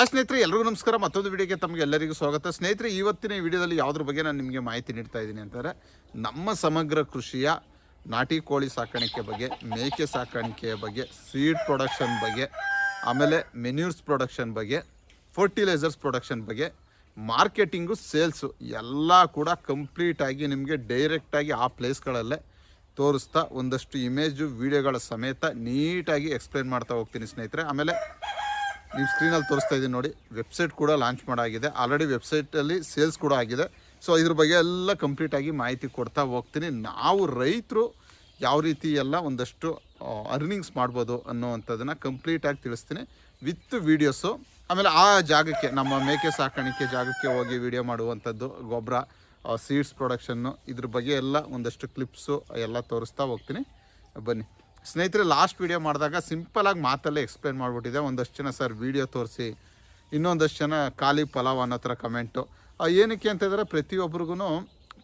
ಸ್ನೇಹಿತರೆ ಎಲ್ಲರಿಗೂ ನಮಸ್ಕಾರ. ಮತ್ತೊಂದು ವಿಡಿಯೋಗೆ ತಮಗೆ ಎಲ್ಲರಿಗೂ ಸ್ವಾಗತ. ಸ್ನೇಹಿತರೆ, ಇವತ್ತಿನ ಈ ವಿಡಿಯೋದಲ್ಲಿ ಯಾವುದ್ರ ಬಗ್ಗೆ ನಾನು ನಿಮಗೆ ಮಾಹಿತಿ ನೀಡ್ತಾ ಇದ್ದೀನಿ ಅಂತಂದರೆ, ನಮ್ಮ ಸಮಗ್ರ ಕೃಷಿಯ ನಾಟಿ ಕೋಳಿ ಸಾಕಾಣಿಕೆ ಬಗ್ಗೆ, ಮೇಕೆ ಸಾಕಾಣಿಕೆಯ ಬಗ್ಗೆ, ಸೀಡ್ ಪ್ರೊಡಕ್ಷನ್ ಬಗ್ಗೆ, ಆಮೇಲೆ ಮೆನ್ಯೂರ್ಸ್ ಪ್ರೊಡಕ್ಷನ್ ಬಗ್ಗೆ, ಫರ್ಟಿಲೈಸರ್ಸ್ ಪ್ರೊಡಕ್ಷನ್ ಬಗ್ಗೆ, ಮಾರ್ಕೆಟಿಂಗು, ಸೇಲ್ಸು ಎಲ್ಲ ಕೂಡ ಕಂಪ್ಲೀಟಾಗಿ ನಿಮಗೆ ಡೈರೆಕ್ಟಾಗಿ ಆ ಪ್ಲೇಸ್ಗಳಲ್ಲೇ ತೋರಿಸ್ತಾ ಒಂದಷ್ಟು ಇಮೇಜು ವಿಡಿಯೋಗಳ ಸಮೇತ ನೀಟಾಗಿ ಎಕ್ಸ್ಪ್ಲೇನ್ ಮಾಡ್ತಾ ಹೋಗ್ತೀನಿ ಸ್ನೇಹಿತರೆ. ಆಮೇಲೆ ನೀವು ಸ್ಕ್ರೀನಲ್ಲಿ ತೋರಿಸ್ತಾ ಇದ್ದೀನಿ ನೋಡಿ, ವೆಬ್ಸೈಟ್ ಕೂಡ ಲಾಂಚ್ ಮಾಡಾಗಿದೆ. ಆಲ್ರೆಡಿ ವೆಬ್ಸೈಟಲ್ಲಿ ಸೇಲ್ಸ್ ಕೂಡ ಆಗಿದೆ. ಸೊ ಇದ್ರ ಬಗ್ಗೆ ಎಲ್ಲ ಕಂಪ್ಲೀಟಾಗಿ ಮಾಹಿತಿ ಕೊಡ್ತಾ ಹೋಗ್ತೀನಿ. ನಾವು ರೈತರು ಯಾವ ರೀತಿ ಎಲ್ಲ ಒಂದಷ್ಟು ಅರ್ನಿಂಗ್ಸ್ ಮಾಡ್ಬೋದು ಅನ್ನೋವಂಥದ್ದನ್ನು ಕಂಪ್ಲೀಟಾಗಿ ತಿಳಿಸ್ತೀನಿ ವಿತ್ ವೀಡಿಯೋಸು. ಆಮೇಲೆ ಆ ಜಾಗಕ್ಕೆ, ನಮ್ಮ ಮೇಕೆ ಸಾಕಾಣಿಕೆ ಜಾಗಕ್ಕೆ ಹೋಗಿ ವಿಡಿಯೋ ಮಾಡುವಂಥದ್ದು, ಗೊಬ್ಬರ, ಸೀಡ್ಸ್ ಪ್ರೊಡಕ್ಷನ್ನು, ಇದ್ರ ಬಗ್ಗೆ ಎಲ್ಲ ಒಂದಷ್ಟು ಕ್ಲಿಪ್ಸು ಎಲ್ಲ ತೋರಿಸ್ತಾ ಹೋಗ್ತೀನಿ. ಬನ್ನಿ ಸ್ನೇಹಿತರೆ, ಲಾಸ್ಟ್ ವೀಡಿಯೋ ಮಾಡಿದಾಗ ಸಿಂಪಲಾಗಿ ಮಾತಲ್ಲೇ ಎಕ್ಸ್ಪ್ಲೇನ್ ಮಾಡಿಬಿಟ್ಟಿದೆ. ಒಂದಷ್ಟು ಜನ ಸರ್ ವೀಡಿಯೋ ತೋರಿಸಿ, ಇನ್ನೊಂದಷ್ಟು ಜನ ಖಾಲಿ ಪಲಾವ್ ಅನ್ನೋ ಥರ ಕಮೆಂಟು. ಏನಕ್ಕೆ ಅಂತಂದರೆ, ಪ್ರತಿಯೊಬ್ರಿಗೂ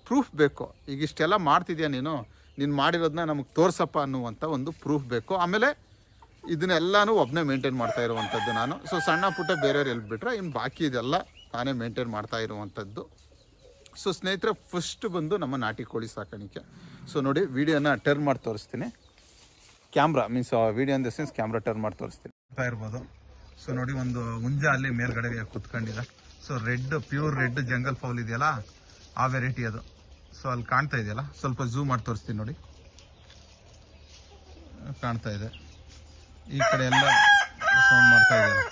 ಪ್ರೂಫ್ ಬೇಕು. ಈಗ ಇಷ್ಟೆಲ್ಲ ಮಾಡ್ತಿದ್ಯಾ ನೀನು ಮಾಡಿರೋದನ್ನ ನಮಗೆ ತೋರ್ಸಪ್ಪ ಅನ್ನುವಂಥ ಒಂದು ಪ್ರೂಫ್ ಬೇಕು. ಆಮೇಲೆ ಇದನ್ನೆಲ್ಲನೂ ಒಬ್ಬನೇ ಮೇಂಟೈನ್ ಮಾಡ್ತಾ ಇರುವಂಥದ್ದು ನಾನು. ಸೊ ಸಣ್ಣ ಪುಟ್ಟ ಬೇರೆಯವ್ರು ಹೇಳ್ಬಿಟ್ರೆ ಇನ್ನು ಬಾಕಿ ಇದೆಲ್ಲ ನಾನೇ ಮೇಂಟೈನ್ ಮಾಡ್ತಾ ಇರುವಂಥದ್ದು. ಸೊ ಸ್ನೇಹಿತರೆ, ಫಸ್ಟ್ ಬಂದು ನಮ್ಮ ನಾಟಿ ಕೋಳಿ ಸಾಕಾಣಿಕೆ. ಸೊ ನೋಡಿ, ವಿಡಿಯೋನ ಟರ್ನ್ ಮಾಡಿ ತೋರಿಸ್ತೀನಿ. Camera means video in the sense camera turn ಮಾಡಿ ತೋರಿಸ್ತೀನಿ ಇರ್ಬೋದು. ಸೊ ನೋಡಿ, ಒಂದು ಹುಂಜ ಅಲ್ಲಿ ಮೇಲ್ಗಡೆ ಕುತ್ಕೊಂಡಿದೆ. So red, pure red jungle fowl ಇದೆಯಲ್ಲ, ಆ ವೆರೈಟಿ ಅದು. ಸೊ ಅಲ್ಲಿ ಕಾಣ್ತಾ ಇದೆಯಲ್ಲ, ಸ್ವಲ್ಪ ಝೂಮ್ ಮಾಡಿ ತೋರಿಸ್ತೀನಿ ನೋಡಿ, ಕಾಣ್ತಾ ಇದೆ. ಈ ಕಡೆ ಎಲ್ಲ ಸೌಂಡ್ ಮಾಡ್ತಾ ಇದೆಯಲ್ಲ,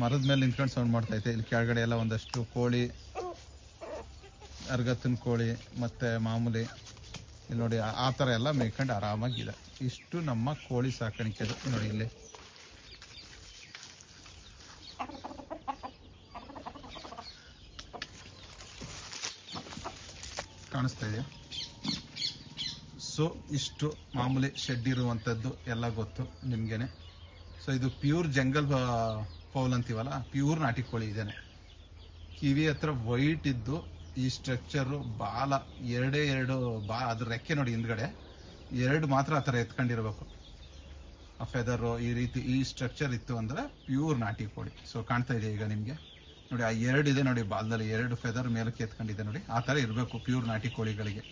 ಮರದ ಮೇಲೆ ನಿಂತ್ಕೊಂಡು ಸೌಂಡ್ ಮಾಡ್ತಾ ಇದೆ. ಇಲ್ಲಿ ಕೆಳಗಡೆ ಎಲ್ಲ ಒಂದಷ್ಟು ಕೋಳಿ, ಅರ್ಗತ್ತಿನ ಕೋಳಿ ಮತ್ತು ಮಾಮೂಲಿ ಇಲ್ಲಿ ನೋಡಿ ಆ ಥರ ಎಲ್ಲ ಮೇಯ್ಕೊಂಡು ಆರಾಮಾಗಿದೆ. ಇಷ್ಟು ನಮ್ಮ ಕೋಳಿ ಸಾಕಾಣಿಕೆ ನೋಡಿ. ಇಲ್ಲಿ ಕಾಣಿಸ್ತಾ ಇದೆಯಾ? ಸೊ ಇಷ್ಟು ಮಾಮೂಲಿ ಶೆಡ್ ಇರುವಂಥದ್ದು ಎಲ್ಲ ಗೊತ್ತು ನಿಮಗೇನೆ. ಸೊ ಇದು ಪ್ಯೂರ್ ಜಂಗಲ್ ಫೌಲ್ ಅಂತೀವಲ್ಲ, ಪ್ಯೂರ್ ನಾಟಿ ಕೋಳಿ ಇದೇನೆ. ಕಿವಿ ಹತ್ರ ವೈಟ್ ಇದ್ದು, ಈ ಸ್ಟ್ರಕ್ಚರು ಬಾಲ ಎರಡು ಅದ್ರ ರೆಕ್ಕೆ ನೋಡಿ, ಹಿಂದ್ಗಡೆ ಎರಡು ಮಾತ್ರ ಆ ಥರ ಎತ್ಕೊಂಡಿರ್ಬೇಕು. ಆ ಫೆದರು ಈ ರೀತಿ ಈ ಸ್ಟ್ರಕ್ಚರ್ ಇತ್ತು ಅಂದರೆ ಪ್ಯೂರ್ ನಾಟಿ ಕೋಳಿ. ಸೊ ಕಾಣ್ತಾ ಇದೆ ಈಗ ನಿಮಗೆ ನೋಡಿ, ಆ ಎರಡು ಇದೆ ನೋಡಿ, ಬಾಲದಲ್ಲಿ ಎರಡು ಫೆದರ್ ಮೇಲಕ್ಕೆ ಎತ್ಕೊಂಡಿದೆ ನೋಡಿ. ಆ ಥರ ಇರಬೇಕು ಪ್ಯೂರ್ ನಾಟಿ ಕೋಳಿಗಳಿಗೆ.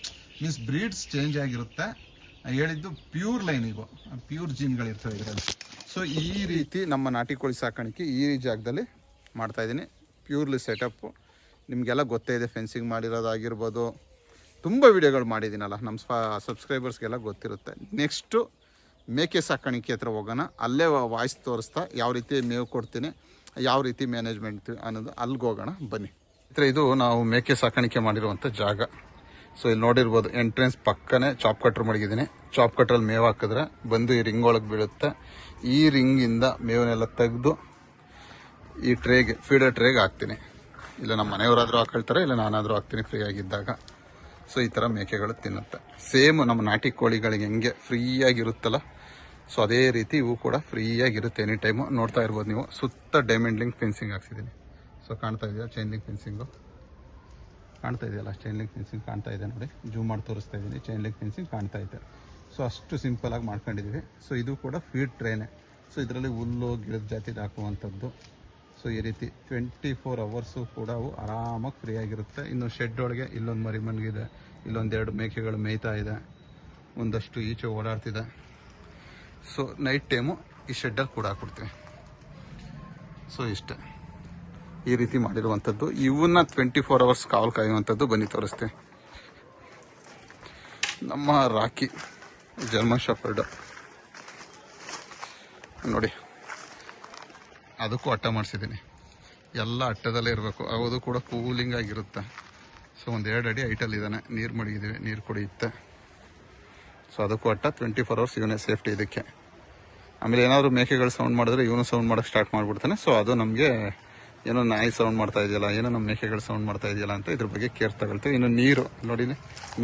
ಮೀನ್ಸ್ ಬ್ರೀಡ್ಸ್ ಚೇಂಜ್ ಆಗಿರುತ್ತೆ. ಹೇಳಿದ್ದು ಪ್ಯೂರ್ ಲೈನ್, ಇವು ಪ್ಯೂರ್ ಜೀನ್ಗಳಿರ್ತವೆ ಇದರಲ್ಲಿ. ಸೊ ಈ ರೀತಿ ನಮ್ಮ ನಾಟಿ ಕೋಳಿ ಸಾಕಾಣಿಕೆ ಈ ಜಾಗದಲ್ಲಿ ಮಾಡ್ತಾಯಿದ್ದೀನಿ. ಪ್ಯೂರ್ಲಿ ಸೆಟಪ್ಪು ನಿಮಗೆಲ್ಲ ಗೊತ್ತೇ ಇದೆ. ಫೆನ್ಸಿಂಗ್ ಮಾಡಿರೋದಾಗಿರ್ಬೋದು, ತುಂಬ ವಿಡಿಯೋಗಳು ಮಾಡಿದ್ದೀನಲ್ಲ, ನಮ್ಮ ಸಬ್ಸ್ಕ್ರೈಬರ್ಸ್ಗೆಲ್ಲ ಗೊತ್ತಿರುತ್ತೆ. ನೆಕ್ಸ್ಟು ಮೇಕೆ ಸಾಕಾಣಿಕೆ ಹತ್ರ ಹೋಗೋಣ. ಅಲ್ಲೇ ವಾಯ್ಸ್ ತೋರಿಸ್ತಾ ಯಾವ ರೀತಿ ಮೇವು ಕೊಡ್ತೀನಿ, ಯಾವ ರೀತಿ ಮ್ಯಾನೇಜ್ಮೆಂಟ್ ಅನ್ನೋದು ಅಲ್ಲಿಗೆ ಹೋಗೋಣ ಬನ್ನಿ. ಇದು ನಾವು ಮೇಕೆ ಸಾಕಾಣಿಕೆ ಮಾಡಿರುವಂಥ ಜಾಗ. ಸೊ ಇಲ್ಲಿ ನೋಡಿರ್ಬೋದು, ಎಂಟ್ರೆನ್ಸ್ ಪಕ್ಕನೇ ಚಾಪ್ ಕಟ್ರ್ ಮಡಗಿದ್ದೀನಿ. ಚಾಪ್ ಕಟ್ರಲ್ಲಿ ಮೇವು ಹಾಕಿದ್ರೆ ಬಂದು ಈ ರಿಂಗ್ ಒಳಗೆ ಬೀಳುತ್ತೆ. ಈ ರಿಂಗಿಂದ ಮೇವನ್ನೆಲ್ಲ ತೆಗೆದು ಈ ಟ್ರೇಗೆ, ಫೀಡರ್ ಟ್ರೇಗೆ ಹಾಕ್ತೀನಿ. ಇಲ್ಲ ನಮ್ಮ ಮನೆಯವರಾದರೂ ಹಾಕೊಳ್ತಾರೆ, ಇಲ್ಲ ನಾನಾದರೂ ಹಾಕ್ತೀನಿ ಫ್ರೀ ಆಗಿದ್ದಾಗ. ಸೊ ಈ ಥರ ಮೇಕೆಗಳು ತಿನ್ನುತ್ತೆ. ಸೇಮ್ ನಮ್ಮ ನಾಟಿ ಕೋಳಿಗಳಿಗೆ ಹೆಂಗೆ ಫ್ರೀಯಾಗಿರುತ್ತಲ್ಲ, ಸೊ ಅದೇ ರೀತಿ ಇವು ಕೂಡ ಫ್ರೀಯಾಗಿರುತ್ತೆ ಎನಿ ಟೈಮು. ನೋಡ್ತಾ ಇರ್ಬೋದು ನೀವು, ಸುತ್ತ ಡೈಮಂಡ್ ಲಿಂಕ್ ಫೆನ್ಸಿಂಗ್ ಹಾಕ್ಸಿದ್ದೀನಿ. ಸೊ ಕಾಣ್ತಾ ಇದೆಯಾ ಚೈನ್ ಲಿಂಕ್ ಫೆನ್ಸಿಂಗು? ಕಾಣ್ತಾ ಇದೆಯಲ್ಲ, ಚೈನ್ ಲಿಂಕ್ ಫೆನ್ಸಿಂಗ್ ಕಾಣ್ತಾ ಇದೆ ನೋಡಿ. ಜೂಮ್ ಮಾಡಿ ತೋರಿಸ್ತಾ ಇದ್ದೀನಿ, ಚೈನ್ ಲಿಂಕ್ ಫೆನ್ಸಿಂಗ್ ಕಾಣ್ತಾ ಇದೆ. ಸೊ ಅಷ್ಟು ಸಿಂಪಲಾಗಿ ಮಾಡ್ಕೊಂಡಿದ್ದೀವಿ. ಸೊ ಇದು ಕೂಡ ಫೀಡ್ ಟ್ರೇನೆ. ಸೊ ಇದರಲ್ಲಿ ಹುಲ್ಲು, ಗಿಡದ ಜಾತಿದು ಹಾಕುವಂಥದ್ದು. ಸೊ ಈ ರೀತಿ 24 ಅವರ್ಸು ಕೂಡ ಅವು ಆರಾಮಾಗಿ ಫ್ರೀಯಾಗಿರುತ್ತೆ. ಇನ್ನು ಶೆಡ್ ಒಳಗೆ ಇಲ್ಲೊಂದು ಮರಿ ಮನ್ಗಿದೆ, ಇಲ್ಲೊಂದೆರಡು ಮೇಕೆಗಳು ಮೇಯ್ತಾ ಇದೆ, ಒಂದಷ್ಟು ಈಚೆ ಓಡಾಡ್ತಿದೆ. ಸೊ ನೈಟ್ ಟೈಮು ಈ ಶೆಡ್ಡಲ್ಲಿ ಕೂಡ ಹಾಕ್ಬಿಡ್ತೀವಿ. ಸೊ ಇಷ್ಟೇ, ಈ ರೀತಿ ಮಾಡಿರುವಂಥದ್ದು. ಇವನ್ನ 24 ಅವರ್ಸ್ ಕಾವಲು ಕಾಯುವಂಥದ್ದು. ಬನ್ನಿ ತೋರಿಸ್ತೀವಿ. ನಮ್ಮ ರಾಕಿ ಜರ್ಮನ್ ಶೆಫರ್ಡ್ ನೋಡಿ, ಅದಕ್ಕೂ ಅಟ್ಟ ಮಾಡಿಸಿದ್ದೀನಿ. ಎಲ್ಲ ಅಟ್ಟದಲ್ಲೇ ಇರಬೇಕು, ಅದು ಕೂಡ ಕೂಲಿಂಗ್ ಆಗಿರುತ್ತೆ. ಸೊ 1-2 ಅಡಿ ಹೈಟಲ್ಲಿ ಇದ್ದಾನೆ. ನೀರು ಮಡಗಿದ್ದೀವಿ, ನೀರು ಕುಡಿಯುತ್ತೆ. ಸೊ ಅದಕ್ಕೂ ಅಟ್ಟ 24 ಅವರ್ಸ್ ಇವನೇ ಸೇಫ್ಟಿ ಇದಕ್ಕೆ. ಆಮೇಲೆ ಏನಾದರೂ ಮೇಕೆಗಳು ಸೌಂಡ್ ಮಾಡಿದ್ರೆ ಇವನು ಸೌಂಡ್ ಮಾಡೋಕ್ಕೆ ಸ್ಟಾರ್ಟ್ ಮಾಡಿಬಿಡ್ತಾನೆ. ಸೊ ಅದು ನಮಗೆ ಏನೋ ನಾಯಿ ಸೌಂಡ್ ಮಾಡ್ತಾ ಇದೆಯಲ್ಲ, ಏನೋ ನಮ್ಮ ಮೇಕೆಗಳು ಸೌಂಡ್ ಮಾಡ್ತಾ ಇದೆಯಲ್ಲ ಅಂತ ಇದ್ರ ಬಗ್ಗೆ ಕೇರ್ ತಗೊಳ್ತೀವಿ. ಇನ್ನು ನೀರು ನೋಡಿ,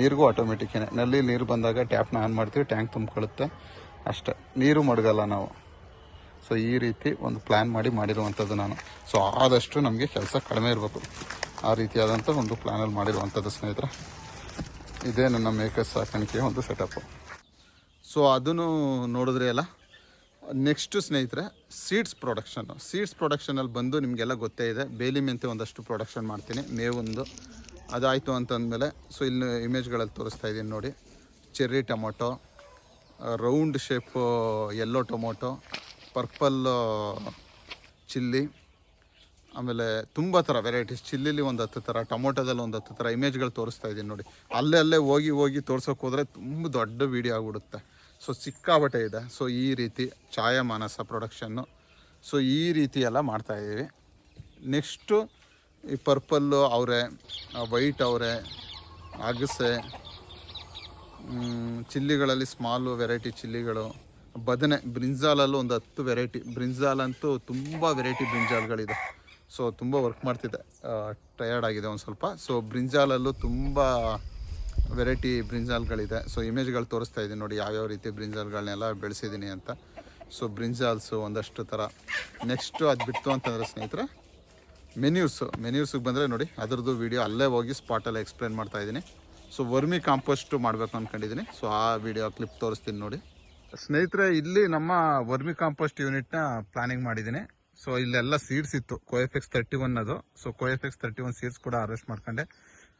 ನೀರಿಗೂ ಆಟೋಮೆಟಿಕ್ಕೇನೆ. ನಲ್ಲಿ ನೀರು ಬಂದಾಗ ಟ್ಯಾಪ್ನ ಆನ್ ಮಾಡ್ತೀವಿ, ಟ್ಯಾಂಕ್ ತುಂಬಿಕೊಳ್ಳುತ್ತೆ ಅಷ್ಟೇ. ನೀರು ಮಡಗಲ್ಲ ನಾವು. ಸೊ ಈ ರೀತಿ ಒಂದು ಪ್ಲ್ಯಾನ್ ಮಾಡಿರುವಂಥದ್ದು ನಾನು. ಸೊ ಆದಷ್ಟು ನಮಗೆ ಕೆಲಸ ಕಡಿಮೆ ಇರಬೇಕು, ಆ ರೀತಿಯಾದಂಥ ಒಂದು ಪ್ಲ್ಯಾನಲ್ಲಿ ಮಾಡಿರುವಂಥದ್ದು ಸ್ನೇಹಿತರೆ. ಇದೇ ನನ್ನ ಮೇಕೆ ಸಾಕಾಣಿಕೆಯ ಒಂದು ಸೆಟಪ್ಪು. ಸೊ ಅದನ್ನು ನೋಡಿದ್ರೆ ಅಲ್ಲ, ನೆಕ್ಸ್ಟು ಸ್ನೇಹಿತರೆ ಸೀಡ್ಸ್ ಪ್ರೊಡಕ್ಷನಲ್ಲಿ ಬಂದು ನಿಮಗೆಲ್ಲ ಗೊತ್ತೇ ಇದೆ. ಬೇಲಿ ಮೆಂತೆ ಒಂದಷ್ಟು ಪ್ರೊಡಕ್ಷನ್ ಮಾಡ್ತೀನಿ, ಮೇವೊಂದು ಅದಾಯಿತು ಅಂತಂದಮೇಲೆ ಸೊ ಇಲ್ಲಿ ಇಮೇಜ್ಗಳಲ್ಲಿ ತೋರಿಸ್ತಾ ಇದ್ದೀನಿ ನೋಡಿ. Cherry tomato, round shape yellow tomato, purple chilli, ಆಮೇಲೆ ತುಂಬ ಥರ ವೆರೈಟೀಸ್. ಚಿಲ್ಲಿಲಿ ಒಂದು 10 ಥರ, ಟೊಮೊಟೊದಲ್ಲಿ ಒಂದು 10 ಥರ ಇಮೇಜ್ಗಳು ತೋರಿಸ್ತಾ ಇದ್ದೀನಿ ನೋಡಿ. ಅಲ್ಲೇ ಹೋಗಿ ತೋರ್ಸೋಕೆ ಹೋದರೆ ತುಂಬ ದೊಡ್ಡ ವೀಡಿಯೋ ಆಗಿಬಿಡುತ್ತೆ. ಸೊ ಸಿಕ್ಕಾಬಟ್ಟೆ ಇದೆ. ಸೊ ಈ ರೀತಿ ಛಾಯಾಮಾನಸ ಪ್ರೊಡಕ್ಷನ್ನು, ಸೊ ಈ ರೀತಿ ಎಲ್ಲ ಮಾಡ್ತಾಯಿದ್ದೀವಿ. ನೆಕ್ಸ್ಟು ಈ ಪರ್ಪಲ್ಲು ಅವರೆ, ವೈಟ್ ಅವರೆ, ಅಗಸೆ, ಚಿಲ್ಲಿಗಳಲ್ಲಿ ಸ್ಮಾಲು ವೆರೈಟಿ ಚಿಲ್ಲಿಗಳು, ಬದನೆ, ಬ್ರಿಂಜಾಲಲ್ಲೂ ಒಂದು 10 ವೆರೈಟಿ. ಬ್ರಿಂಜಾಲಂತೂ ತುಂಬ ವೆರೈಟಿ ಬ್ರಿಂಜಾಲ್ಗಳಿದೆ. ಸೊ ತುಂಬ ವರ್ಕ್ ಮಾಡ್ತಿದ್ದೆ, ಟಯರ್ಡ್ ಆಗಿದೆ ಒಂದು ಸ್ವಲ್ಪ. ಸೊ ಬ್ರಿಂಜಾಲಲ್ಲೂ ತುಂಬ ವೆರೈಟಿ ಬ್ರಿಂಜಾಲ್ಗಳಿದೆ. ಸೊ ಇಮೇಜ್ಗಳು ತೋರಿಸ್ತಾ ಇದ್ದೀನಿ ನೋಡಿ, ಯಾವ್ಯಾವ ರೀತಿ ಬ್ರಿಂಜಾಲ್ಗಳನ್ನೆಲ್ಲ ಬೆಳೆಸಿದ್ದೀನಿ ಅಂತ. ಸೊ ಬ್ರಿಂಜಾಲ್ಸು ಒಂದಷ್ಟು ಥರ. ನೆಕ್ಸ್ಟು ಅದು ಬಿಟ್ಟು ಅಂತಂದರೆ ಸ್ನೇಹಿತರೆ ಮೆನ್ಯೂಸಿಗೆ ಬಂದರೆ ನೋಡಿ, ಅದರದ್ದು ವೀಡಿಯೋ ಅಲ್ಲೇ ಹೋಗಿ ಸ್ಪಾಟಲ್ಲಿ ಎಕ್ಸ್ಪ್ಲೇನ್ ಮಾಡ್ತಾಯಿದ್ದೀನಿ. ಸೊ ವರ್ಮಿ ಕಾಂಪೋಸ್ಟ್ ಮಾಡಬೇಕು ಅಂದ್ಕೊಂಡಿದ್ದೀನಿ. ಸೊ ಆ ವಿಡಿಯೋ ಕ್ಲಿಪ್ ತೋರಿಸ್ತೀನಿ ನೋಡಿ ಸ್ನೇಹಿತರೆ. ಇಲ್ಲಿ ನಮ್ಮ ವರ್ಮಿ ಕಾಂಪೋಸ್ಟ್ ಯೂನಿಟ್ನ ಪ್ಲಾನಿಂಗ್ ಮಾಡಿದ್ದೀನಿ. ಸೊ ಇಲ್ಲೆಲ್ಲ ಸೀಡ್ಸ್ ಇತ್ತು, ಕೋಎಫೆಕ್ಸ್ 31 ಅದು. ಸೊ ಕೋಎಫೆಕ್ಸ್ 31 ಸೀಡ್ಸ್ ಕೂಡ ಹಾರ್ವೆಸ್ಟ್ ಮಾಡ್ಕೊಂಡೆ.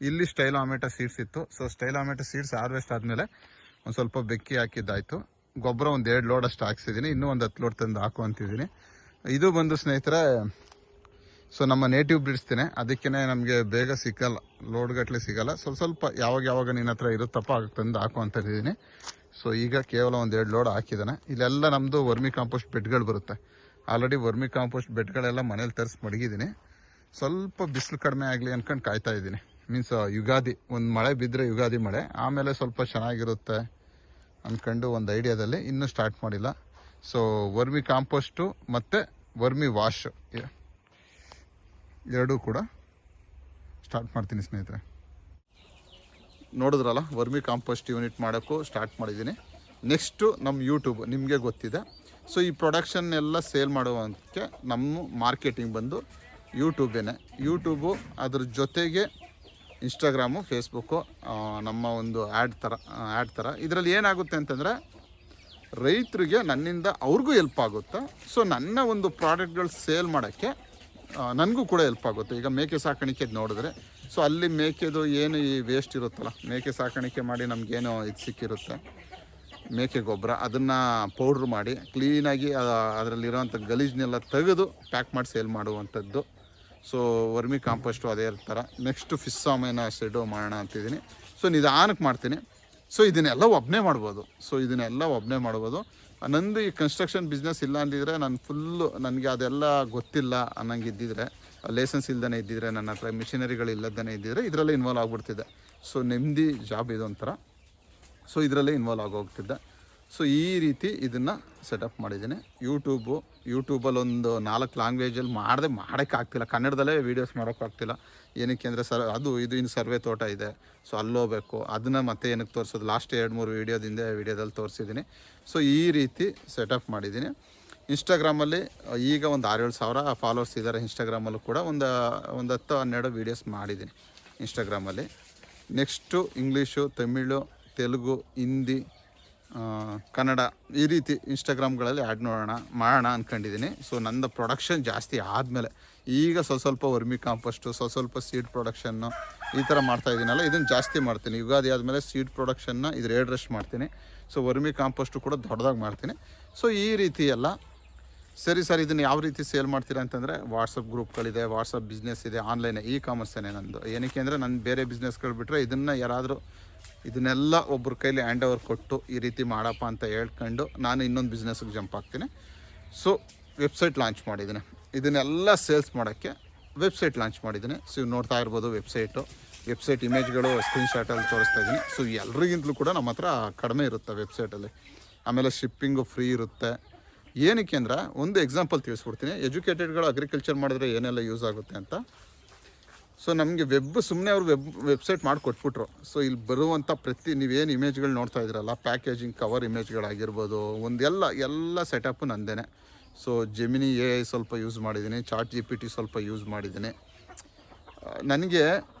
ಇಲ್ಲಿ ಸ್ಟೈಲೋಮೆಟಾ ಸೀಡ್ಸ್ ಇತ್ತು. ಸೊ ಸ್ಟೈಲೋಮೆಟಾ ಸೀಡ್ಸ್ ಹಾರ್ವೆಸ್ಟ್ ಆದಮೇಲೆ ಒಂದು ಸ್ವಲ್ಪ ಬೆಕ್ಕಿ ಹಾಕಿದ್ದಾಯಿತು. ಗೊಬ್ಬರ ಒಂದು 2 ಲೋಡ್ ಅಷ್ಟು ಹಾಕ್ಸಿದ್ದೀನಿ, ಇನ್ನೂ ಒಂದು 10 ಲೋಡ್ ತಂದು ಹಾಕು ಅಂತಿದ್ದೀನಿ. ಇದು ಬಂದು ಸ್ನೇಹಿತರೆ ಸೊ ನಮ್ಮ ನೇಟಿವ್ ಬ್ರೀಡ್ಸ್ತೀನಿ, ಅದಕ್ಕೇ ನಮಗೆ ಬೇಗ ಸಿಕ್ಕಲ್ಲ, ಲೋಡ್ಗಟ್ಟಲೆ ಸಿಗಲ್ಲ. ಸ್ವಲ್ಪ ಯಾವಾಗ ನಿನ್ನ ಹತ್ರ ಇರುತ್ತಪ್ಪ ಆಗ ತಂದು ಹಾಕು ಅಂತ ಇದ್ದೀನಿ. ಸೊ ಈಗ ಕೇವಲ ಒಂದು 2 ಲೋಡ್ ಹಾಕಿದ್ದಾನೆ. ಇಲ್ಲೆಲ್ಲ ನಮ್ಮದು ವರ್ಮಿ ಕಾಂಪೋಸ್ಟ್ ಬೆಡ್ಗಳು ಬರುತ್ತೆ. ಆಲ್ರೆಡಿ ವರ್ಮಿ ಕಾಂಪೋಸ್ಟ್ ಬೆಡ್ಗಳೆಲ್ಲ ಮನೇಲಿ ತರಿಸಿ ಮಡಗಿದ್ದೀನಿ. ಸ್ವಲ್ಪ ಬಿಸಿಲು ಕಡಿಮೆ ಆಗಲಿ ಅಂದ್ಕೊಂಡು ಕಾಯ್ತಾ ಇದ್ದೀನಿ. ಮೀನ್ಸ್ ಯುಗಾದಿ, ಒಂದು ಮಳೆ ಬಿದ್ದರೆ ಯುಗಾದಿ ಮಳೆ, ಆಮೇಲೆ ಸ್ವಲ್ಪ ಚೆನ್ನಾಗಿರುತ್ತೆ ಅಂದ್ಕೊಂಡು ಒಂದು ಐಡಿಯಾದಲ್ಲಿ ಇನ್ನೂ ಸ್ಟಾರ್ಟ್ ಮಾಡಿಲ್ಲ. ಸೊ ವರ್ಮಿ ಕಾಂಪೋಸ್ಟು ಮತ್ತು ವರ್ಮಿ ವಾಶ್ ಎರಡೂ ಕೂಡ ಸ್ಟಾರ್ಟ್ ಮಾಡ್ತೀನಿ ಸ್ನೇಹಿತರೆ. ನೋಡಿದ್ರಲ್ಲ, ವರ್ಮಿ ಕಾಂಪೋಸ್ಟ್ ಯೂನಿಟ್ ಮಾಡೋಕ್ಕೂ ಸ್ಟಾರ್ಟ್ ಮಾಡಿದ್ದೀನಿ. ನೆಕ್ಸ್ಟು ನಮ್ಮ ಯೂಟ್ಯೂಬ್ ನಿಮಗೆ ಗೊತ್ತಿದೆ. ಸೊ ಈ ಪ್ರೊಡಕ್ಷನ್ ಎಲ್ಲ ಸೇಲ್ ಮಾಡುವಂತೆ ನಮ್ಮ ಮಾರ್ಕೆಟಿಂಗ್ ಬಂದು ಯೂಟ್ಯೂಬು, ಅದ್ರ ಜೊತೆಗೆ ಇನ್ಸ್ಟಾಗ್ರಾಮು, ಫೇಸ್ಬುಕ್ಕು, ನಮ್ಮ ಒಂದು ಆ್ಯಡ್ ಥರ. ಇದರಲ್ಲಿ ಏನಾಗುತ್ತೆ ಅಂತಂದರೆ ರೈತರಿಗೆ ನನ್ನಿಂದ ಅವ್ರಿಗೂ ಹೆಲ್ಪ್ ಆಗುತ್ತೆ. ಸೊ ನನ್ನ ಒಂದು ಪ್ರಾಡಕ್ಟ್ಗಳು ಸೇಲ್ ಮಾಡೋಕ್ಕೆ ನನಗೂ ಕೂಡ ಹೆಲ್ಪ್ ಆಗುತ್ತೆ. ಈಗ ಮೇಕೆ ಸಾಕಾಣಿಕೆ ನೋಡಿದ್ರೆ, ಸೊ ಅಲ್ಲಿ ಮೇಕೆದು ಏನು ಈ ವೇಸ್ಟ್ ಇರುತ್ತಲ್ಲ, ಮೇಕೆ ಸಾಕಾಣಿಕೆ ಮಾಡಿ ನಮಗೇನೋ ಇದು ಸಿಕ್ಕಿರುತ್ತೆ, ಮೇಕೆ ಗೊಬ್ಬರ, ಅದನ್ನು ಪೌಡ್ರ್ ಮಾಡಿ ಕ್ಲೀನಾಗಿ ಅದರಲ್ಲಿರೋಂಥ ಗಲೀಜನ್ನೆಲ್ಲ ತೆಗೆದು ಪ್ಯಾಕ್ ಮಾಡಿ ಸೇಲ್ ಮಾಡುವಂಥದ್ದು. ಸೊ ವರ್ಮಿ ಕಾಂಪೋಸ್ಟು ಅದೇ ಥರ. ನೆಕ್ಸ್ಟು ಫಿಶ್ ಸಾಮೈನ ಶೆಡ್ಡು ಮಾಡೋಣ ಅಂತಿದ್ದೀನಿ. ಸೊ ನಿಧಾನಕ್ಕೆ ಮಾಡ್ತೀನಿ. ಸೊ ಇದನ್ನೆಲ್ಲ ಒಬ್ಬನೇ ಮಾಡ್ಬೋದು. ನಂದು ಈ ಕನ್ಸ್ಟ್ರಕ್ಷನ್ ಬಿಸ್ನೆಸ್ ಇಲ್ಲ ಅಂದಿದ್ರೆ ನಾನು ಫುಲ್ಲು, ನನಗೆ ಅದೆಲ್ಲ ಗೊತ್ತಿಲ್ಲ ಅನ್ನಂಗಿದ್ದಿದ್ರೆ, ಲೈಸೆನ್ಸ್ ಇಲ್ದೇ ಇದ್ದಿದ್ರೆ, ನನ್ನ ಹತ್ರ ಮಿಷಿನರಿಗಳು ಇಲ್ಲದೇ ಇದ್ದಿದ್ರೆ ಇದರಲ್ಲೇ ಇನ್ವಾಲ್ವ್ ಆಗಿಬಿಡ್ತಿದ್ದೆ. ಸೊ ನೆಮ್ಮದಿ ಜಾಬ್ ಇದೊಂಥರ. ಸೊ ಇದರಲ್ಲೇ ಇನ್ವಾಲ್ವ್ ಆಗೋಗ್ತಿದ್ದೆ. ಸೊ ಈ ರೀತಿ ಇದನ್ನು ಸೆಟಪ್ ಮಾಡಿದ್ದೀನಿ. ಯೂಟ್ಯೂಬಲ್ಲಿ ಒಂದು 4 ಲ್ಯಾಂಗ್ವೇಜಲ್ಲಿ ಮಾಡೋಕ್ಕಾಗ್ತಿಲ್ಲ, ಕನ್ನಡದಲ್ಲೇ ವೀಡಿಯೋಸ್ ಮಾಡೋಕ್ಕಾಗ್ತಿಲ್ಲ. ಏನಕ್ಕೆ ಅಂದರೆ ಇದು ಇನ್ನು ಸರ್ವೆ ತೋಟ ಇದೆ, ಸೊ ಅಲ್ಲೋಗ್ಬೇಕು, ಅದನ್ನು ಮತ್ತೆ ಏನಕ್ಕೆ ತೋರಿಸೋದು, ಲಾಸ್ಟ್ 2-3 ವೀಡಿಯೋದಲ್ಲಿ ತೋರಿಸಿದ್ದೀನಿ. ಸೊ ಈ ರೀತಿ ಸೆಟಪ್ ಮಾಡಿದ್ದೀನಿ. ಇನ್ಸ್ಟಾಗ್ರಾಮಲ್ಲಿ ಈಗ ಒಂದು 6-7 ಸಾವಿರ ಫಾಲೋವರ್ಸ್ ಇದ್ದಾರೆ. ಇನ್ಸ್ಟಾಗ್ರಾಮಲ್ಲೂ ಕೂಡ ಒಂದು 10-12 ವೀಡಿಯೋಸ್ ಮಾಡಿದ್ದೀನಿ ಇನ್ಸ್ಟಾಗ್ರಾಮಲ್ಲಿ. ನೆಕ್ಸ್ಟು ಇಂಗ್ಲೀಷು, ತಮಿಳು, ತೆಲುಗು, ಹಿಂದಿ, ಕನ್ನಡ, ಈ ರೀತಿ ಇನ್ಸ್ಟಾಗ್ರಾಮ್ಗಳಲ್ಲಿ ಮಾಡೋಣ ಅಂದ್ಕೊಂಡಿದ್ದೀನಿ. ಸೊ ನನ್ನ ಪ್ರೊಡಕ್ಷನ್ ಜಾಸ್ತಿ ಆದಮೇಲೆ ಈಗ ಸ್ವಲ್ಪ ವರ್ಮಿ ಕಾಂಪೋಸ್ಟು, ಸ್ವಲ್ಪ ಸೀಡ್ ಪ್ರೊಡಕ್ಷನ್ನು ಈ ಥರ ಮಾಡ್ತಾಯಿದ್ದೀನಲ್ಲ, ಇದನ್ನು ಜಾಸ್ತಿ ಮಾಡ್ತೀನಿ. ಯುಗಾದಿ ಆದಮೇಲೆ ಸೀಡ್ ಪ್ರೊಡಕ್ಷನ್ನ ಇದು 2 ಮಾಡ್ತೀನಿ. ಸೊ ವರ್ಮಿ ಕಾಂಪೋಸ್ಟು ಕೂಡ ದೊಡ್ಡದಾಗಿ ಮಾಡ್ತೀನಿ. ಸೊ ಈ ರೀತಿ ಎಲ್ಲ ಸರಿ ಸರ್. ಇದನ್ನು ಯಾವ ರೀತಿ ಸೇಲ್ ಮಾಡ್ತೀರಾ ಅಂತಂದರೆ, ವಾಟ್ಸಪ್ ಗ್ರೂಪ್ಗಳಿದೆ, ವಾಟ್ಸಪ್ ಬಿಸ್ನೆಸ್ ಇದೆ, ಆನ್ಲೈನ್ ಕಾಮರ್ಸೇನೆ ನಂದು. ಏನಕ್ಕೆ ಅಂದರೆ ನನ್ನ ಬೇರೆ ಬಿಸ್ನೆಸ್ಗಳು ಬಿಟ್ಟರೆ ಇದನ್ನೆಲ್ಲ ಒಬ್ಬರ ಕೈಲಿ ಹ್ಯಾಂಡ್ ಓವರ್ ಕೊಟ್ಟು ಈ ರೀತಿ ಮಾಡಪ್ಪ ಅಂತ ಹೇಳ್ಕೊಂಡು ನಾನು ಇನ್ನೊಂದು ಬಿಸ್ನೆಸ್ಗೆ ಜಂಪ್ ಆಗ್ತೀನಿ. ಸೊ ವೆಬ್ಸೈಟ್ ಲಾಂಚ್ ಮಾಡಿದ್ದೀನಿ. ಇದನ್ನೆಲ್ಲ ಸೇಲ್ಸ್ ಮಾಡೋಕ್ಕೆ ವೆಬ್ಸೈಟ್ ಲಾಂಚ್ ಮಾಡಿದ್ದೀನಿ. ಸೊ ಇವು ನೋಡ್ತಾ ಇರ್ಬೋದು ವೆಬ್ಸೈಟ್ ಇಮೇಜ್ಗಳು ಸ್ಕ್ರೀನ್ಶಾಟಲ್ಲಿ ತೋರಿಸ್ತಾ ಇದ್ದೀನಿ. ಸೊ ಎಲ್ರಿಗಿಂತಲೂ ಕೂಡ ನಮ್ಮ ಹತ್ರ ಕಡಿಮೆ ಇರುತ್ತೆ ವೆಬ್ಸೈಟಲ್ಲಿ. ಆಮೇಲೆ ಶಿಪ್ಪಿಂಗು ಫ್ರೀ ಇರುತ್ತೆ. ಏನಕ್ಕೆ ಅಂದರೆ ಒಂದು ಎಕ್ಸಾಂಪಲ್ ತಿಳಿಸ್ಬಿಡ್ತೀನಿ. ಎಜುಕೇಟೆಡ್ಗಳು ಅಗ್ರಿಕಲ್ಚರ್ ಮಾಡಿದ್ರೆ ಏನೆಲ್ಲ ಯೂಸ್ ಆಗುತ್ತೆ ಅಂತ. ಸೊ ನಮಗೆ ಸುಮ್ಮನೆ ಅವರು ವೆಬ್ಸೈಟ್ ಮಾಡಿ ಕೊಟ್ಬಿಟ್ರು. ಸೊ ಇಲ್ಲಿ ಬರುವಂಥ ನೀವೇನು ಇಮೇಜ್ಗಳು ನೋಡ್ತಾ ಇದ್ದೀರಲ್ಲ, ಪ್ಯಾಕೇಜಿಂಗ್ ಕವರ್ ಇಮೇಜ್ಗಳಾಗಿರ್ಬೋದು, ಎಲ್ಲ ಸೆಟಪ್ಪು ನಂದೇನೆ. ಸೊ ಜೆಮಿನಿ AI ಸ್ವಲ್ಪ ಯೂಸ್ ಮಾಡಿದ್ದೀನಿ, ಚಾಟ್ GPT ಸ್ವಲ್ಪ ಯೂಸ್ ಮಾಡಿದ್ದೀನಿ. ನನಗೆ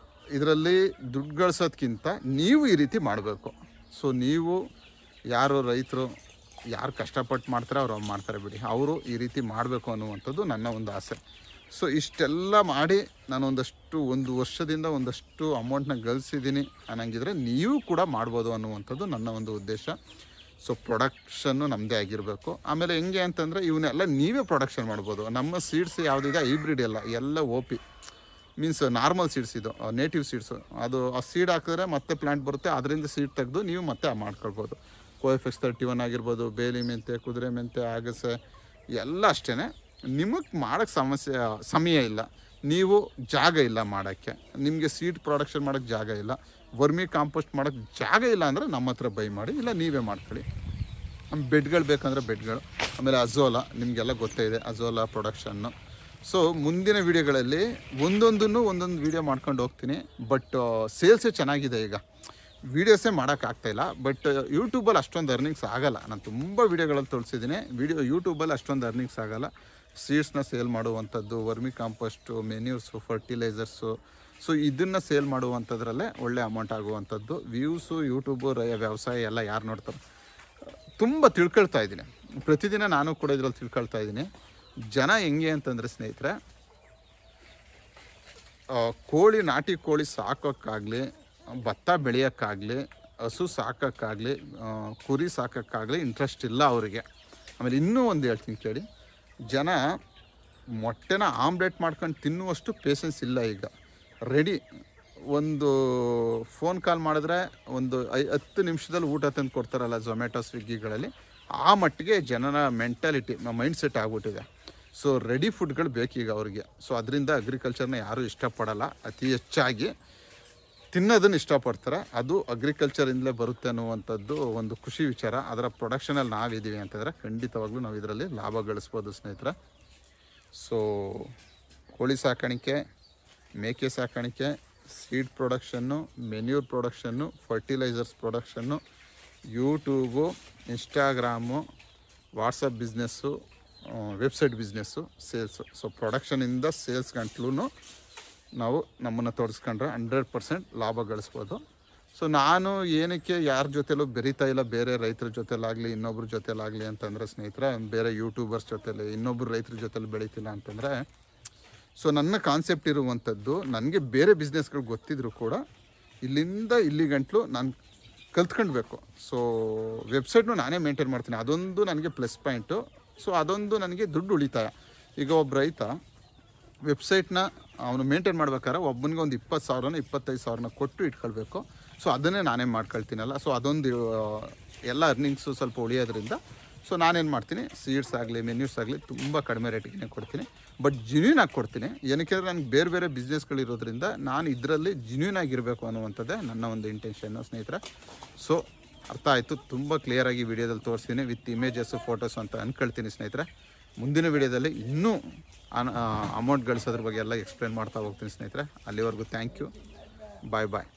ಇದರಲ್ಲಿ ದುಡ್ಡು ಗಳಿಸೋದ್ಕಿಂತ ನೀವು ಈ ರೀತಿ ಮಾಡಬೇಕು. ಸೊ ನೀವು ಯಾರು ರೈತರು ಯಾರು ಕಷ್ಟಪಟ್ಟು ಮಾಡ್ತಾರೆ ಅವ್ರು ಮಾಡ್ತಾರೆ ಬಿಡಿ, ಅವರು ಈ ರೀತಿ ಮಾಡಬೇಕು ಅನ್ನುವಂಥದ್ದು ನನ್ನ ಒಂದು ಆಸೆ. ಸೊ ಇಷ್ಟೆಲ್ಲ ಮಾಡಿ ನಾನು ಒಂದು ವರ್ಷದಿಂದ ಒಂದಷ್ಟು ಅಮೌಂಟ್ನ ಗಳಿಸಿದ್ದೀನಿ ಅನ್ನಂಗಿದ್ರೆ ನೀವು ಕೂಡ ಮಾಡ್ಬೋದು ಅನ್ನುವಂಥದ್ದು ನನ್ನ ಒಂದು ಉದ್ದೇಶ. ಸೊ ಪ್ರೊಡಕ್ಷನ್ನು ನಮ್ಮದೇ ಆಗಿರಬೇಕು. ಆಮೇಲೆ ಹೆಂಗೆ ಅಂತಂದರೆ ಇವನ್ನೆಲ್ಲ ನೀವೇ ಪ್ರೊಡಕ್ಷನ್ ಮಾಡ್ಬೋದು. ನಮ್ಮ ಸೀಡ್ಸ್ ಯಾವುದಿದೆ ಹೈಬ್ರಿಡ್ ಎಲ್ಲ OP ಮೀನ್ಸ್ ನಾರ್ಮಲ್ ಸೀಡ್ಸ್, ಇದು ನೇಟಿವ್ ಸೀಡ್ಸು. ಅದು ಆ ಸೀಡ್ ಹಾಕಿದ್ರೆ ಮತ್ತೆ ಪ್ಲ್ಯಾಂಟ್ ಬರುತ್ತೆ, ಅದರಿಂದ ಸೀಡ್ ತೆಗೆದು ನೀವು ಮತ್ತೆ ಮಾಡ್ಕೊಳ್ಬೋದು. KoFX 31 ಆಗಿರ್ಬೋದು, ಬೇಲಿ ಮೆಂತೆ, ಕುದುರೆ ಮೆಂತೆ, ಆಗಸೆ ಎಲ್ಲ ಅಷ್ಟೇ. ನಿಮಗೆ ಮಾಡೋಕ್ಕೆ ಸಮಯ ಇಲ್ಲ, ನೀವು ಜಾಗ ಇಲ್ಲ ಮಾಡೋಕ್ಕೆ, ನಿಮಗೆ ಸೀಡ್ ಪ್ರೊಡಕ್ಷನ್ ಮಾಡೋಕ್ಕೆ ಜಾಗ ಇಲ್ಲ, ವರ್ಮಿ ಕಾಂಪೋಸ್ಟ್ ಮಾಡೋಕ್ಕೆ ಜಾಗ ಇಲ್ಲ ಅಂದರೆ ನಮ್ಮ ಹತ್ರ ಬೈ ಮಾಡಿ, ಇಲ್ಲ ನೀವೇ ಮಾಡ್ಕೊಳ್ಳಿ. ಬೆಡ್ಗಳು ಬೇಕಂದರೆ ಬೆಡ್ಗಳು. ಆಮೇಲೆ ಅಜೋಲಾ ನಿಮಗೆಲ್ಲ ಗೊತ್ತೇ ಇದೆ, ಅಜೋಲಾ ಪ್ರೊಡಕ್ಷನ್ನು. ಸೊ ಮುಂದಿನ ವೀಡಿಯೋಗಳಲ್ಲಿ ಒಂದೊಂದು ವೀಡಿಯೋ ಮಾಡ್ಕೊಂಡು ಹೋಗ್ತೀನಿ. ಬಟ್ ಸೇಲ್ಸೇ ಚೆನ್ನಾಗಿದೆ. ಈಗ ವೀಡಿಯೋಸೇ ಮಾಡೋಕ್ಕಾಗ್ತಾಯಿಲ್ಲ. ಬಟ್ ಯೂಟ್ಯೂಬಲ್ಲಿ ಅಷ್ಟೊಂದು ಅರ್ನಿಂಗ್ಸ್ ಆಗೋಲ್ಲ. ನಾನು ತುಂಬ ವೀಡಿಯೋಗಳಲ್ಲಿ ತೋರಿಸಿದ್ದೀನಿ. ಯೂಟ್ಯೂಬಲ್ಲಿ ಅಷ್ಟೊಂದು ಅರ್ನಿಂಗ್ಸ್ ಆಗೋಲ್ಲ. ಸೀಡ್ಸ್ನ ಸೇಲ್ ಮಾಡುವಂಥದ್ದು, ವರ್ಮಿ ಕಾಂಪೋಸ್ಟು, ಮೆನ್ಯೂರ್ಸು, ಫರ್ಟಿಲೈಸರ್ಸು, ಸೊ ಇದನ್ನು ಸೇಲ್ ಮಾಡುವಂಥದ್ರಲ್ಲೇ ಒಳ್ಳೆ ಅಮೌಂಟ್ ಆಗುವಂಥದ್ದು. ವ್ಯೂಸು, ಯೂಟ್ಯೂಬು, ವ್ಯವಸಾಯ ಎಲ್ಲ ಯಾರು ನೋಡ್ತಾರೆ, ತುಂಬ ತಿಳ್ಕೊಳ್ತಾ ಇದ್ದೀನಿ. ಪ್ರತಿದಿನ ನಾನು ಕೂಡ ಇದರಲ್ಲಿ ತಿಳ್ಕೊಳ್ತಾ ಇದ್ದೀನಿ. ಜನ ಹೆಂಗೆ ಅಂತಂದರೆ ಸ್ನೇಹಿತರೆ, ನಾಟಿ ಕೋಳಿ ಸಾಕೋಕ್ಕಾಗಲಿ, ಭತ್ತ ಬೆಳೆಯೋಕ್ಕಾಗಲಿ, ಹಸು ಸಾಕೋಕ್ಕಾಗಲಿ, ಕುರಿ ಸಾಕೋಕ್ಕಾಗಲಿ ಇಂಟ್ರೆಸ್ಟ್ ಇಲ್ಲ ಅವರಿಗೆ. ಆಮೇಲೆ ಇನ್ನೂ ಒಂದು ಹೇಳ್ತೀನಿ ಕೇಳಿ, ಜನ ಮೊಟ್ಟೆನ ಆಮ್ಲೆಟ್ ಮಾಡ್ಕೊಂಡು ತಿನ್ನುವಷ್ಟು ಪೇಷನ್ಸ್ ಇಲ್ಲ ಈಗ. ರೆಡಿ ಒಂದು ಫೋನ್ ಕಾಲ್ ಮಾಡಿದ್ರೆ 10 ನಿಮಿಷದಲ್ಲಿ ಊಟ ತಂದು ಕೊಡ್ತಾರಲ್ಲ ಝೊಮ್ಯಾಟೊ, ಸ್ವಿಗ್ಗಿಗಳಲ್ಲಿ, ಆ ಮಟ್ಟಿಗೆ ಜನನ ಮೆಂಟಾಲಿಟಿ, ಮೈಂಡ್ ಸೆಟ್ ಆಗಿಬಿಟ್ಟಿದೆ. ಸೊ ರೆಡಿ ಫುಡ್ಗಳು ಬೇಕೀಗ ಅವ್ರಿಗೆ. ಸೊ ಅದರಿಂದ ಅಗ್ರಿಕಲ್ಚರ್ನ ಯಾರೂ ಇಷ್ಟಪಡಲ್ಲ, ಅತಿ ಹೆಚ್ಚಾಗಿ ತಿನ್ನೋದನ್ನು ಇಷ್ಟಪಡ್ತಾರೆ. ಅದು ಅಗ್ರಿಕಲ್ಚರಿಂದಲೇ ಬರುತ್ತೆ ಅನ್ನುವಂಥದ್ದು ಒಂದು ಖುಷಿ ವಿಚಾರ. ಅದರ ಪ್ರೊಡಕ್ಷನಲ್ಲಿ ನಾವಿದ್ದೀವಿ ಅಂತಂದರೆ ಖಂಡಿತವಾಗ್ಲೂ ನಾವು ಇದರಲ್ಲಿ ಲಾಭ ಗಳಿಸ್ಬೋದು ಸ್ನೇಹಿತರೆ. ಸೊ ಕೋಳಿ ಸಾಕಾಣಿಕೆ, ಮೇಕೆ ಸಾಕಾಣಿಕೆ, seed production, manure production, fertilizers production, YouTube, Instagram, WhatsApp business, website business, sales. So ಪ್ರೊಡಕ್ಷನಿಂದ ಸೇಲ್ಸ್ ಗಂಟ್ಲೂ ನಾವು ನಮ್ಮನ್ನು ತೋರಿಸ್ಕೊಂಡ್ರೆ 100% ಲಾಭ ಗಳಿಸ್ಬೋದು. ಸೊ ನಾನು ಏನಕ್ಕೆ ಯಾರ ಜೊತೆಲೂ ಬೆರೀತಾ ಇಲ್ಲ, ಬೇರೆ ರೈತರ ಜೊತೆಲಾಗಲಿ ಇನ್ನೊಬ್ರ ಜೊತೆಲಾಗಲಿ ಅಂತಂದರೆ ಸ್ನೇಹಿತರೆ, ಬೇರೆ ಯೂಟ್ಯೂಬರ್ಸ್ ಜೊತೆಲಿ ಇನ್ನೊಬ್ಬರು ರೈತರ ಜೊತೆಲಿ ಬೆಳೀತಿಲ್ಲ ಅಂತಂದರೆ, ಸೊ ನನ್ನ ಕಾನ್ಸೆಪ್ಟ್ ಇರುವಂಥದ್ದು, ನನಗೆ ಬೇರೆ ಬಿಸ್ನೆಸ್ಗಳು ಗೊತ್ತಿದ್ರು ಕೂಡ ಇಲ್ಲಿಂದ ಇಲ್ಲಿ ಗಂಟಲು ನಾನು ಕಲ್ತ್ಕೊಳ್ಬೇಕು. ಸೊ ವೆಬ್ಸೈಟ್ನು ನಾನೇ ಮೇಂಟೈನ್ ಮಾಡ್ತೀನಿ, ಅದೊಂದು ನನಗೆ ಪ್ಲಸ್ ಪಾಯಿಂಟು. ಸೊ ಅದೊಂದು ನನಗೆ ದುಡ್ಡು ಉಳಿತಾಯ. ಈಗ ಒಬ್ಬ ರೈತ ವೆಬ್ಸೈಟ್ನ ಅವನು ಮೇಂಟೈನ್ ಮಾಡ್ಬೇಕಾದ್ರೆ ಒಬ್ಬನಿಗೆ ಒಂದು 20,000 25,000 ಕೊಟ್ಟು ಇಟ್ಕೊಳ್ಬೇಕು. ಸೊ ಅದನ್ನೇ ನಾನೇ ಮಾಡ್ಕೊಳ್ತೀನಲ್ಲ. ಸೊ ಅದೊಂದು ಎಲ್ಲ ಅರ್ನಿಂಗ್ಸು ಸ್ವಲ್ಪ ಉಳಿಯೋದ್ರಿಂದ ಸೊ ನಾನೇನು ಮಾಡ್ತೀನಿ, ಸೀಡ್ಸ್ ಆಗಲಿ ಮೆನ್ಯೂಸ್ ಆಗಲಿ ತುಂಬ ಕಡಿಮೆ ರೇಟಿಗೆ ಕೊಡ್ತೀನಿ. ಬಟ್ ಜಿನ್ಯೂನ್ ಆಗಿ ಕೊಡ್ತೀನಿ. ಏನಕ್ಕೆ ನನಗೆ ಬೇರೆ ಬೇರೆ ಬಿಸ್ನೆಸ್ಗಳಿರೋದ್ರಿಂದ ನಾನು ಇದರಲ್ಲಿ ಜಿನ್ಯೂನ್ ಆಗಿರಬೇಕು ಅನ್ನುವಂಥದ್ದೇ ನನ್ನ ಒಂದು ಇಂಟೆನ್ಷನ್ನು ಸ್ನೇಹಿತರೆ. ಸೊ ಅರ್ಥ ಆಯಿತು, ತುಂಬ ಕ್ಲಿಯರಾಗಿ ವಿಡಿಯೋದಲ್ಲಿ ತೋರಿಸ್ತೀನಿ, ವಿತ್ ಇಮೇಜಸ್ಸು, ಫೋಟೋಸು ಅಂತ ಅಂದ್ಕೊಳ್ತೀನಿ ಸ್ನೇಹಿತರೆ. ಮುಂದಿನ ವಿಡಿಯೋದಲ್ಲಿ ಇನ್ನೂ ಅಮೌಂಟ್ ಗಳಿಸೋದ್ರ ಬಗ್ಗೆ ಎಲ್ಲ ಎಕ್ಸ್ಪ್ಲೇನ್ ಮಾಡ್ತಾ ಹೋಗ್ತೀನಿ ಸ್ನೇಹಿತರೆ. ಅಲ್ಲಿವರೆಗೂ ಥ್ಯಾಂಕ್ ಯು, ಬಾಯ್ ಬಾಯ್.